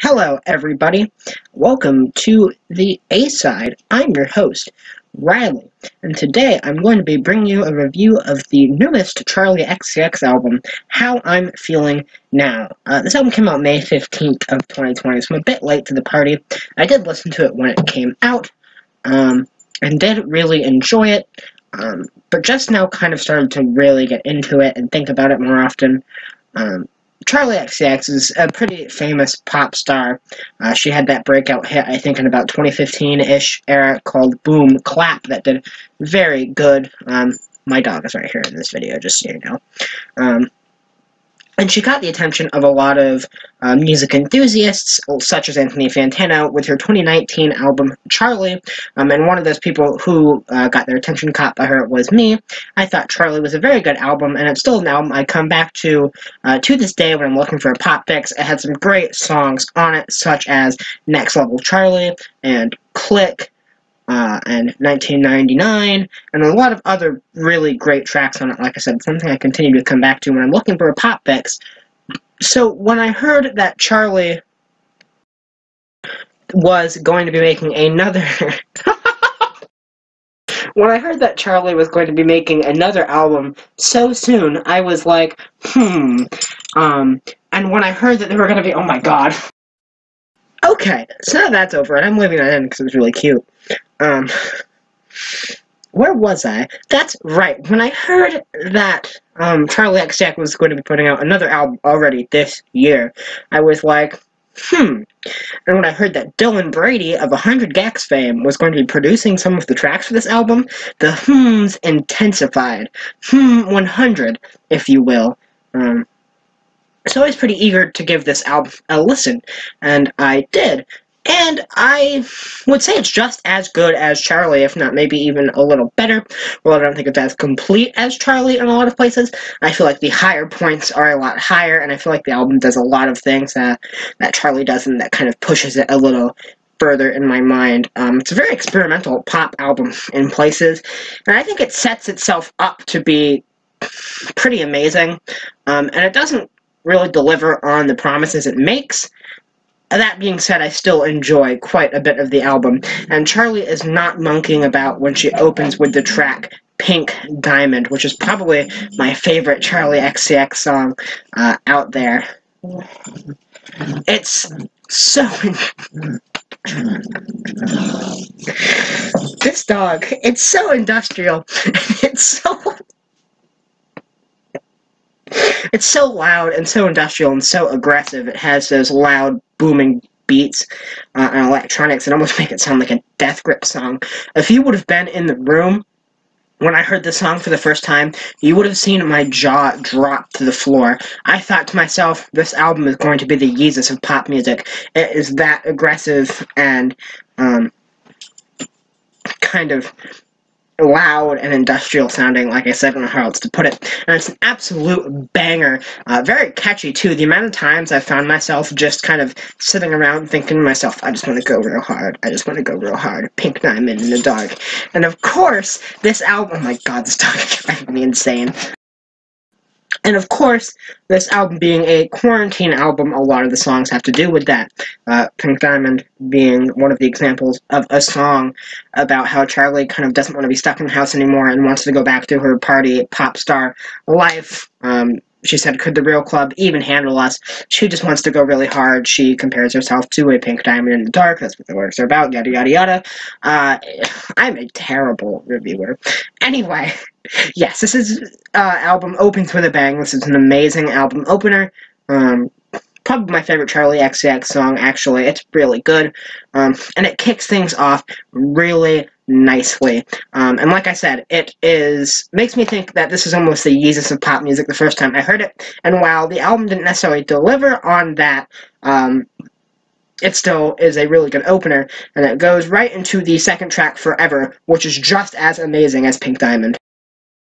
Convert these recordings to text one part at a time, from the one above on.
Hello, everybody. Welcome to the A-Side. I'm your host, Riley, and today I'm going to be bringing you a review of the newest Charli XCX album, How I'm Feeling Now. This album came out May 15th of 2020, so I'm a bit late to the party. I did listen to it when it came out, and did really enjoy it, but just now kind of started to really get into it and think about it more often. Charli XCX is a pretty famous pop star. She had that breakout hit, I think, in about 2015-ish era called Boom Clap that did very good. My dog is right here in this video, just so you know. And she got the attention of a lot of music enthusiasts, such as Anthony Fantano, with her 2019 album, Charli. And one of those people who got their attention caught by her was me. I thought Charli was a very good album, and it's still an album I come back to this day when I'm looking for a pop fix. It had some great songs on it, such as Next Level Charli and Click, and 1999, and a lot of other really great tracks on it. Like I said, something I continue to come back to when I'm looking for a pop fix. So when I heard that Charli was going to be making another when I heard that Charli was going to be making another album so soon, I was like, and when I heard that they were going to be, oh my god. Okay, so now that's over, and I'm leaving that in because it was really cute. Where was I? That's right. When I heard that Charli XCX was going to be putting out another album already this year, I was like, And when I heard that Dylan Brady of 100 Gex fame was going to be producing some of the tracks for this album, the hmms intensified. 100, if you will. So I was pretty eager to give this album a listen, and I did. And I would say it's just as good as Charli, if not maybe even a little better. Well, I don't think it's as complete as Charli in a lot of places. I feel like the higher points are a lot higher, and I feel like the album does a lot of things that Charli doesn't, that kind of pushes it a little further in my mind. It's a very experimental pop album in places, and I think it sets itself up to be pretty amazing, and it doesn't really deliver on the promises it makes. That being said, I still enjoy quite a bit of the album, and Charli is not monkeying about when she opens with the track Pink Diamond, which is probably my favorite Charli XCX song out there. It's so... This dog, it's so industrial, it's so loud and so industrial and so aggressive. It has those loud, booming beats and electronics that almost make it sound like a Death Grip song. If you would have been in the room when I heard this song for the first time, you would have seen my jaw drop to the floor. I thought to myself, this album is going to be the Yeezus of pop music. It is that aggressive and kind of loud and industrial sounding, like I said, I don't know how else to put it. And it's an absolute banger. Very catchy, too. The amount of times I've found myself just kind of sitting around thinking to myself, I just want to go real hard. I just want to go real hard. Pink Diamond in the dark. And of course, this album... Oh my god, this dog is driving me insane. And of course, this album being a quarantine album, a lot of the songs have to do with that. Pink Diamond being one of the examples of a song about how Charli kind of doesn't want to be stuck in the house anymore and wants to go back to her party pop star life. She said, could the real club even handle us? She just wants to go really hard. She compares herself to a pink diamond in the dark. That's what the lyrics are about, yada, yada, yada. I'm a terrible reviewer. Anyway, yes, this is album opens with a bang. This is an amazing album opener. Probably my favorite Charli XCX song, actually. It's really good. And it kicks things off really nicely. And like I said, it makes me think that this is almost the Yeezus of pop music the first time I heard it. And while the album didn't necessarily deliver on that, it still is a really good opener. And it goes right into the second track, Forever, which is just as amazing as Pink Diamond.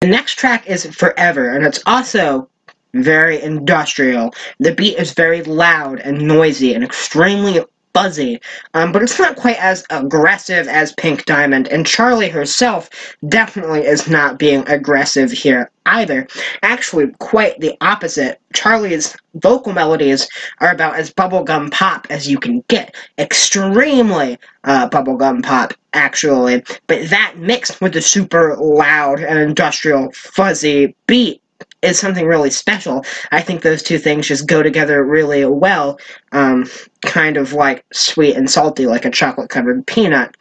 The next track is Forever, and it's also very industrial. The beat is very loud and noisy and extremely fuzzy, but it's not quite as aggressive as Pink Diamond, and Charli herself definitely is not being aggressive here either. Actually, quite the opposite. Charli's vocal melodies are about as bubblegum pop as you can get. Extremely bubblegum pop, actually. But that mixed with the super loud and industrial fuzzy beat is something really special. I think those two things just go together really well, kind of like sweet and salty, like a chocolate-covered peanut.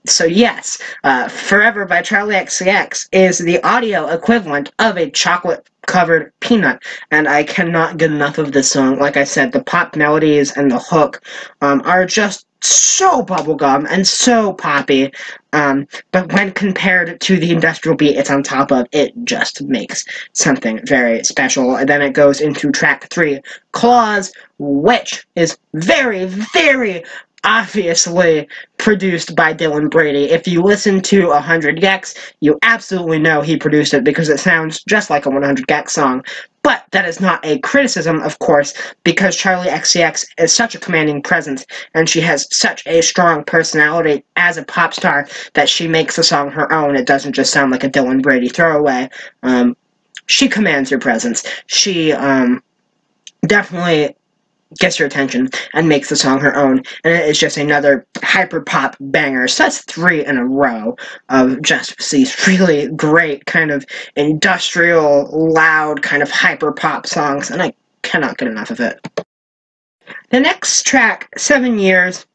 So yes, Forever by Charli XCX is the audio equivalent of a chocolate-covered peanut, and I cannot get enough of this song. Like I said, the pop melodies and the hook are just so bubblegum and so poppy, but when compared to the industrial beat it's on top of, it just makes something very special. And then it goes into track 3, Claws, which is very, very obviously produced by Dylan Brady. If you listen to 100 Gex, you absolutely know he produced it because it sounds just like a 100 Gex song. But that is not a criticism, of course, because Charli XCX is such a commanding presence, and she has such a strong personality as a pop star that she makes the song her own. It doesn't just sound like a Dylan Brady throwaway. She commands her presence. She definitely gets your attention and makes the song her own, and it is just another hyper pop banger. So that's 3 in a row of just these really great kind of industrial, loud, kind of hyper pop songs, and I cannot get enough of it. The next track, 7 Years,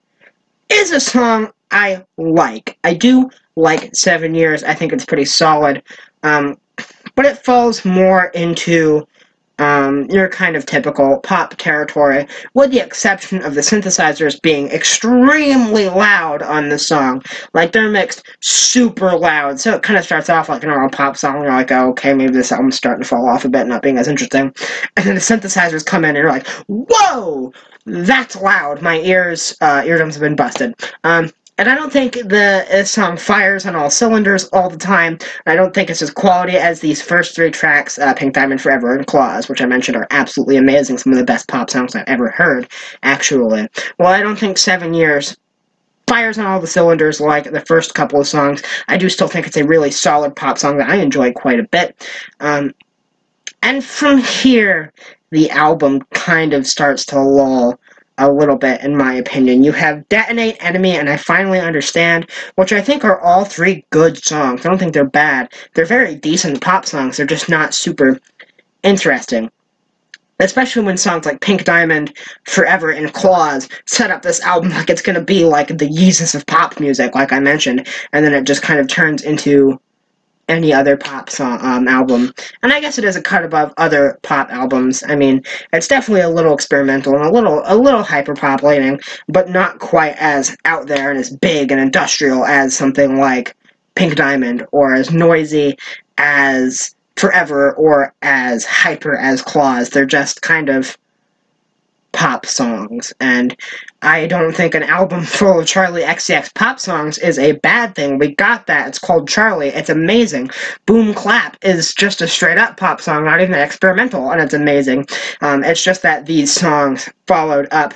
is a song I like. I do like 7 Years. I think it's pretty solid, but it falls more into your kind of typical pop territory, with the exception of the synthesizers being extremely loud on this song. Like, they're mixed super loud, so it kind of starts off like a normal pop song. You're like, oh, okay, maybe this album's starting to fall off a bit, not being as interesting. And then the synthesizers come in, and you're like, whoa! That's loud. My eardrums have been busted. And I don't think the song fires on all cylinders all the time. I don't think it's as quality as these first 3 tracks, Pink Diamond, Forever, and Claws, which I mentioned are absolutely amazing. Some of the best pop songs I've ever heard, actually. Well, I don't think 7 Years fires on all the cylinders like the first couple of songs. I do still think it's a really solid pop song that I enjoy quite a bit. And from here, the album kind of starts to lull a little bit, in my opinion. You have Detonate, Enemy, and I Finally Understand, which I think are all 3 good songs. I don't think they're bad. They're very decent pop songs. They're just not super interesting. Especially when songs like Pink Diamond, Forever, and Claws set up this album like it's going to be like the Yeezus of pop music, like I mentioned, and then it just kind of turns into any other pop song album. And I guess it is a cut above other pop albums. I mean, it's definitely a little experimental and a little hyper-pop leaning, but not quite as out there and as big and industrial as something like Pink Diamond, or as noisy as Forever, or as hyper as Claws. They're just kind of pop songs, and I don't think an album full of Charli XCX pop songs is a bad thing. We got that. It's called Charli. It's amazing. Boom Clap is just a straight-up pop song, not even experimental, and it's amazing. It's just that these songs followed up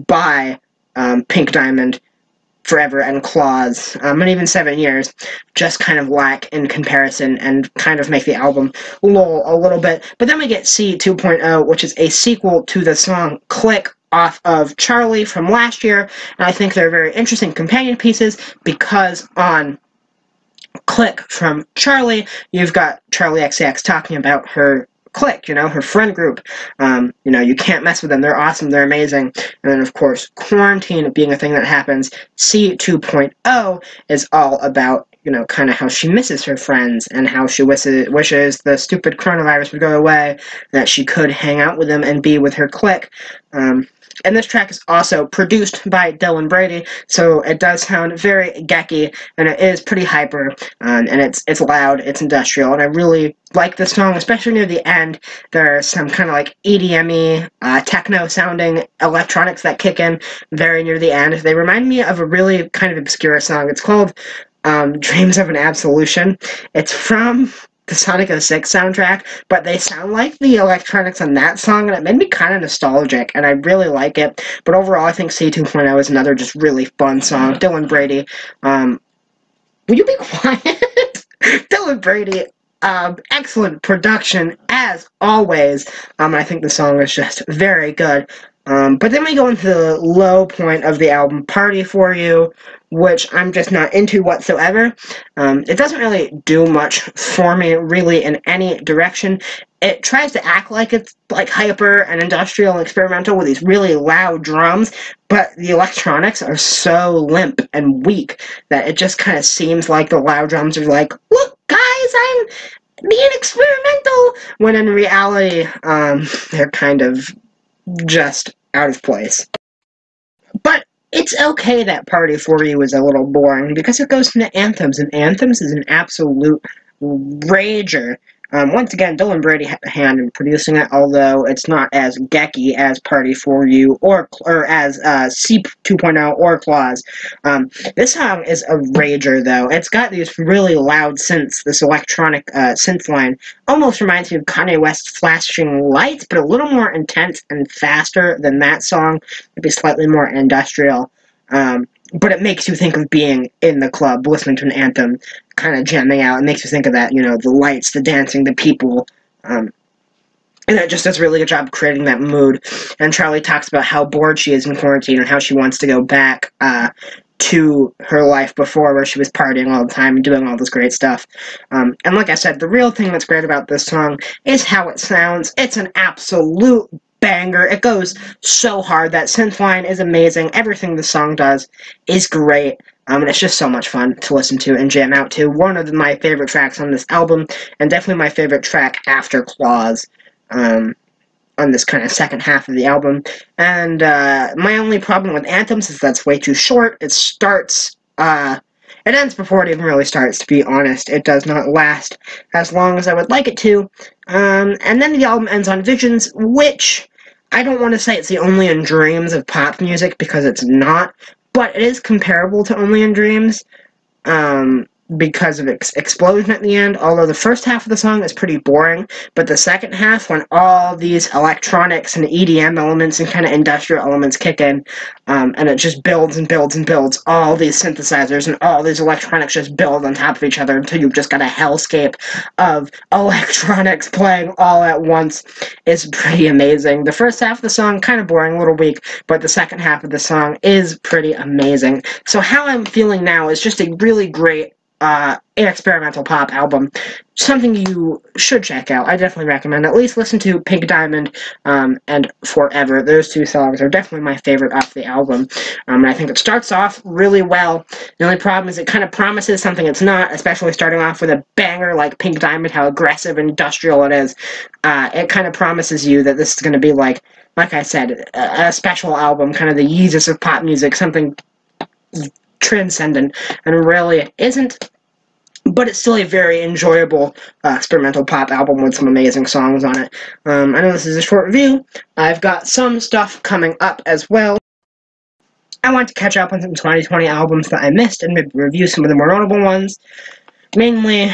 by Pink Diamond, Forever, and Claws, and even 7 Years, just kind of lack in comparison and kind of make the album lull a little bit. But then we get C 2.0, which is a sequel to the song Click off of Charli from last year, and I think they're very interesting companion pieces, because on Click from Charli, you've got Charli XCX talking about her clique, her friend group. You can't mess with them. They're awesome. They're amazing. And then, of course, quarantine being a thing that happens. C 2.0 is all about, kind of how she misses her friends and how she wishes the stupid coronavirus would go away, that she could hang out with them and be with her clique. And this track is also produced by Dylan Brady, so it does sound very gecky, and it is pretty hyper, and it's loud, it's industrial, and I really like this song, especially near the end. There are some kind of like EDM-y, techno-sounding electronics that kick in very near the end. They remind me of a really kind of obscure song. It's called Dreams of an Absolution. It's from the Sonic 06 soundtrack, but they sound like the electronics on that song, and it made me kind of nostalgic, and I really like it. But overall, I think C2.0 is another just really fun song. Dylan Brady, will you be quiet? Dylan Brady, excellent production, as always. I think the song is just very good. But then we go into the low point of the album, Party For You, which I'm just not into whatsoever. It doesn't really do much for me, really, in any direction. It tries to act like it's like hyper and industrial and experimental with these really loud drums, but the electronics are so limp and weak that it just kind of seems like the loud drums are like, look, guys, I'm being experimental, when in reality, they're kind of just out of place. But it's okay that Party For You is a little boring, because it goes into Anthems, and Anthems is an absolute rager. Once again, Dylan Brady had a hand in producing it, although it's not as gecky as Party For You or as C2.0 or Claws. This song is a rager, though. It's got these really loud synths, this electronic synth line. Almost reminds me of Kanye West's Flashing Lights, but a little more intense and faster than that song. Maybe slightly more industrial. But it makes you think of being in the club, listening to an anthem, kind of jamming out. It makes you think of that, the lights, the dancing, the people. And it just does a really good job creating that mood. And Charli talks about how bored she is in quarantine and how she wants to go back to her life before, where she was partying all the time and doing all this great stuff. And like I said, the real thing that's great about this song is how it sounds. It's an absolute banger. It goes so hard. That synth line is amazing. Everything the song does is great. And it's just so much fun to listen to and jam out to. One of my favorite tracks on this album, and definitely my favorite track after Claws, on this kind of second half of the album. And my only problem with Anthems is that's way too short. It starts, it ends before it even really starts, to be honest. It does not last as long as I would like it to. And then the album ends on Visions, which I don't want to say it's the Only in Dreams of pop music, because it's not, but it is comparable to Only in Dreams, because of its explosion at the end, although the first half of the song is pretty boring, but the second half, when all these electronics and EDM elements and kind of industrial elements kick in, and it just builds and builds and builds, all these synthesizers and all these electronics just build on top of each other until you've just got a hellscape of electronics playing all at once, is pretty amazing. The first half of the song, kind of boring, a little weak, but the second half of the song is pretty amazing. So how I'm feeling now is just a really great experimental pop album. Something you should check out. I definitely recommend at least listen to Pink Diamond and Forever. Those two songs are definitely my favorite off the album. And I think it starts off really well. The only problem is it kind of promises something it's not, especially starting off with a banger like Pink Diamond, how aggressive and industrial it is. It kind of promises you that this is going to be like I said, a special album, kind of the Yeezus of pop music, something transcendent, and really it isn't. But it's still a very enjoyable experimental pop album with some amazing songs on it. I know this is a short review. I've got some stuff coming up as well. I want to catch up on some 2020 albums that I missed and maybe review some of the more notable ones. Mainly,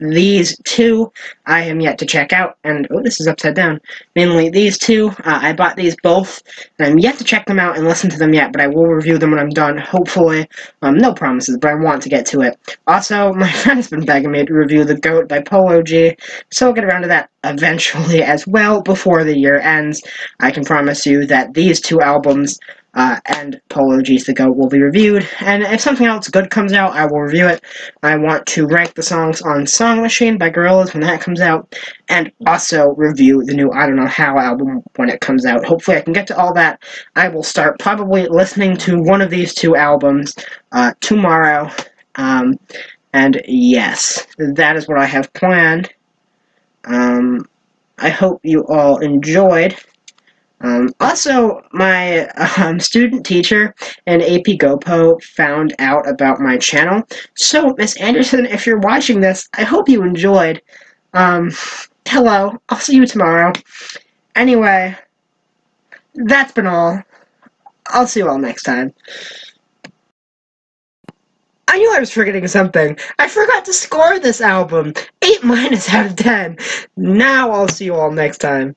these two I am yet to check out, and oh, this is upside down. Mainly these two, I bought these both, and I'm yet to check them out and listen to them yet, but I will review them when I'm done, hopefully. No promises, but I want to get to it. Also, my friend has been begging me to review The Goat by Polo G, so I'll get around to that eventually as well before the year ends. I can promise you that these two albums and Polo G's The Goat will be reviewed, and if something else good comes out, I will review it. I want to rank the songs on Song Machine by Gorillaz when that comes out, and also review the new I Don't Know How album when it comes out. Hopefully I can get to all that. I will start probably listening to one of these two albums tomorrow, and yes, that is what I have planned. I hope you all enjoyed. Also, my student teacher in AP GoPo found out about my channel. So, Miss Anderson, if you're watching this, I hope you enjoyed. Hello, I'll see you tomorrow. Anyway, that's been all. I'll see you all next time. knew I was forgetting something. I forgot to score this album. 8- out of 10. Now I'll see you all next time.